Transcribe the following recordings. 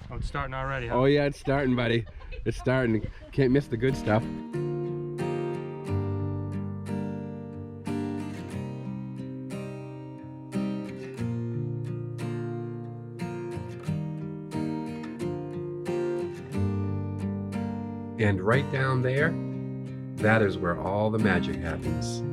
Oh, it's starting already, huh? Oh yeah, it's starting, buddy. It's starting. Can't miss the good stuff. And right down there, that is where all the magic happens.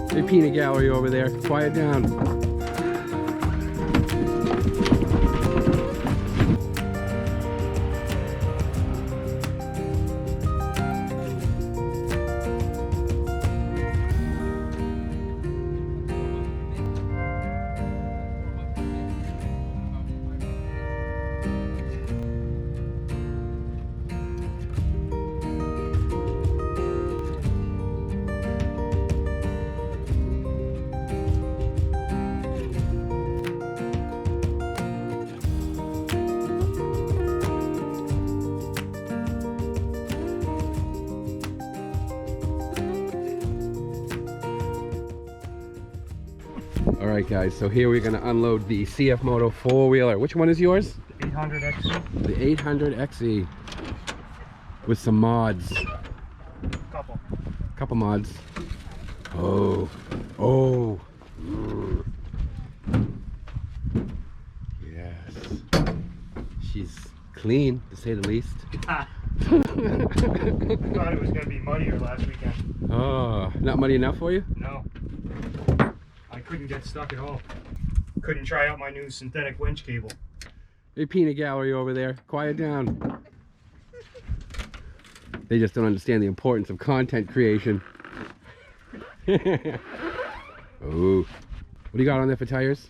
Hey, peanut gallery over there. Quiet down. Alright guys, so here we're going to unload the CFMOTO four-wheeler. Which one is yours? The 800XE. The 800XE. With some mods. Couple mods. Oh. Oh. Yes. She's clean, to say the least. I thought it was going to be muddier last weekend. Oh, not muddy enough for you? No. I couldn't get stuck at all. Couldn't try out my new synthetic winch cable. Hey, peanut gallery over there. Quiet down. They just don't understand the importance of content creation. Oh. What do you got on there for tires?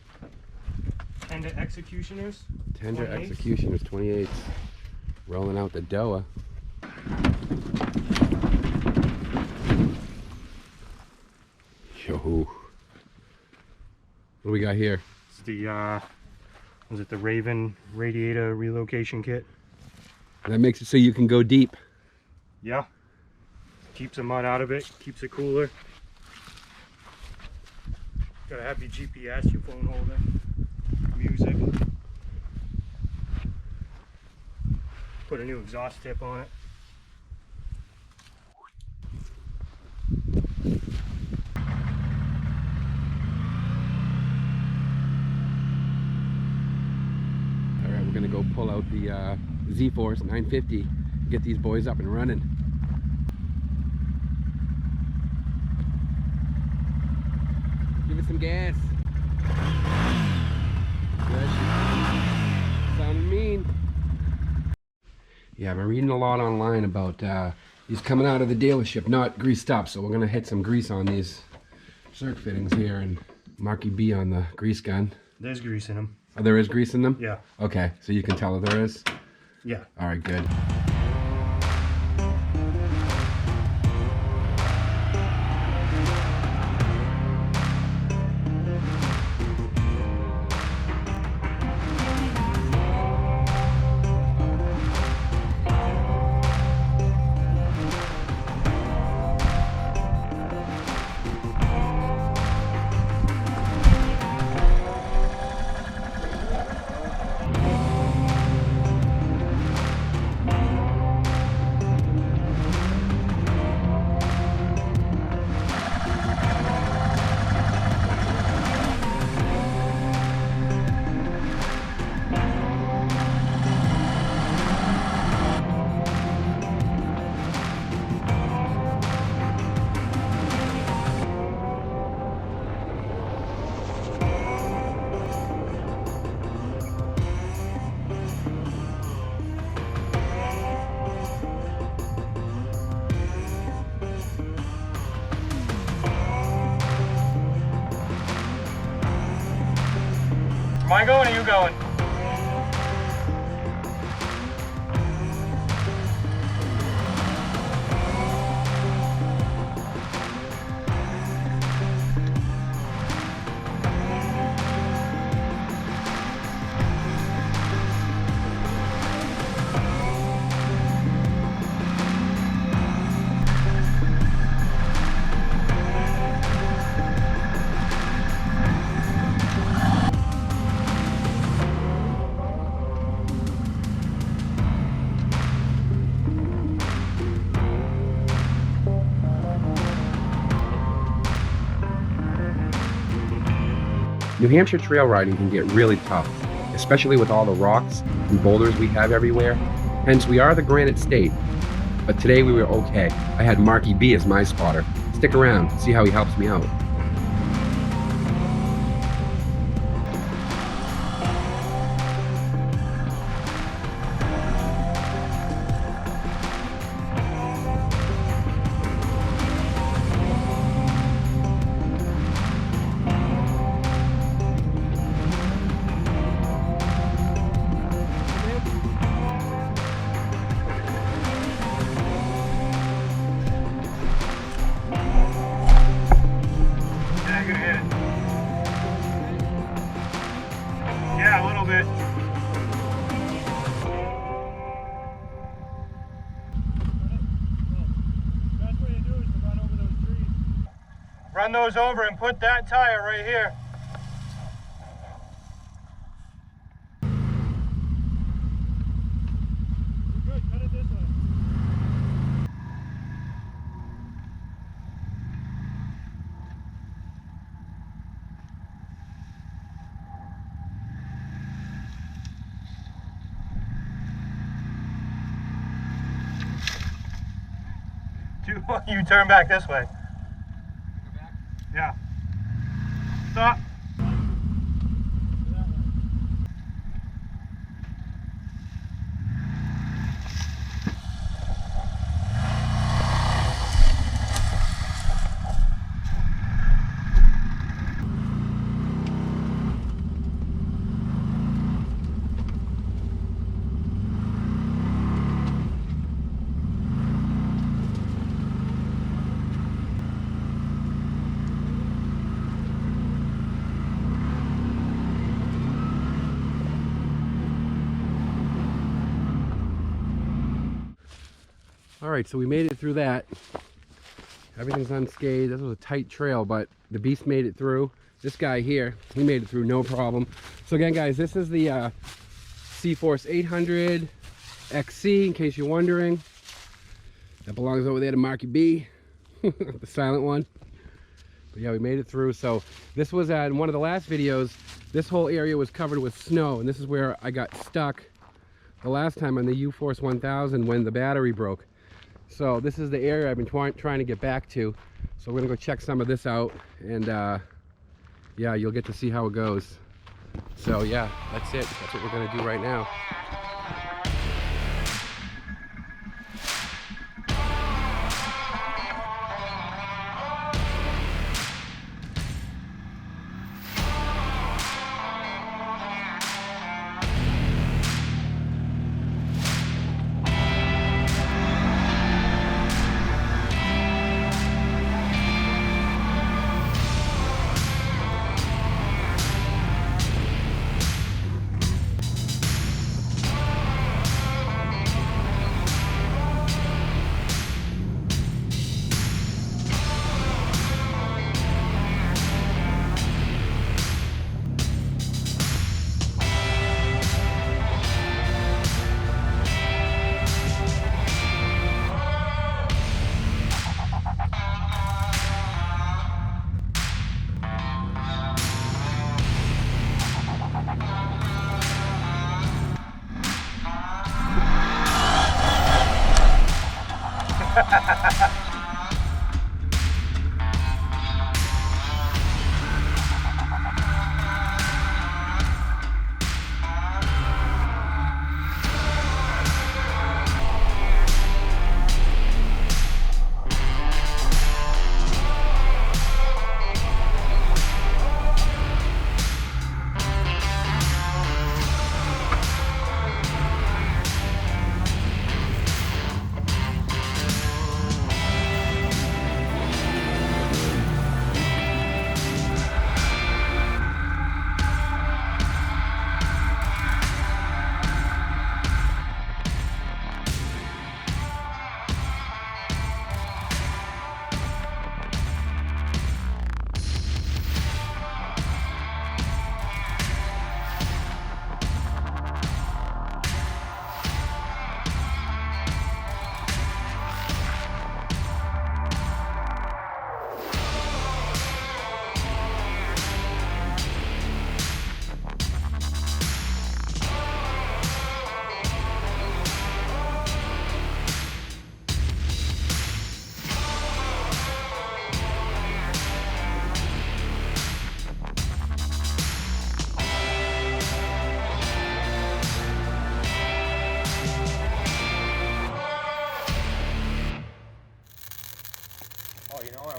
Tender Executioners. Tender 28s. Executioners 28s. Rolling out the doa. Yo. What do we got here? It's the, was it the Raven radiator relocation kit? That makes it so you can go deep. Yeah. Keeps the mud out of it, keeps it cooler. Gotta have your GPS, your phone holder, music. Put a new exhaust tip on it. Alright, we're gonna go pull out the ZFORCE 950, get these boys up and running. Give it some gas. Good. Sounding mean. Yeah, I've been reading a lot online about these coming out of the dealership, not greased up, so we're gonna hit some grease on these circ fittings here and Marky B on the grease gun. There's grease in them. Oh, there is grease in them? Yeah. Okay, so you can tell if there is? Yeah. Alright, good. Am I going or are you going? New Hampshire trail riding can get really tough, especially with all the rocks and boulders we have everywhere. Hence, we are the granite state. But today we were okay. I had Marky B as my spotter. Stick around, see how he helps me out. Yeah, a little bit. Best way to do it is to run over those trees. Run those over and put that tire right here. Good, cut it this way. You turn back this way. Yeah. Stop. All right, so we made it through that. Everything's unscathed. This was a tight trail, but the beast made it through. This guy here, he made it through no problem. So again, guys, this is the Cforce 800 XC, in case you're wondering. That belongs over there to Marky B, the silent one. But yeah, we made it through. So this was in one of the last videos. This whole area was covered with snow, and this is where I got stuck the last time on the U-Force 1000 when the battery broke. So this is the area I've been trying to get back to. So we're gonna go check some of this out, and yeah, you'll get to see how it goes. So yeah, that's it. That's what we're gonna do right now.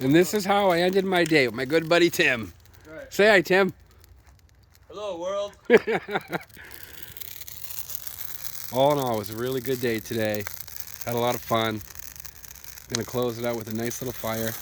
And this is how I ended my day with my good buddy Tim. Right. Say hi, Tim. Hello, world. All in all, it was a really good day today. Had a lot of fun. I'm gonna close it out with a nice little fire.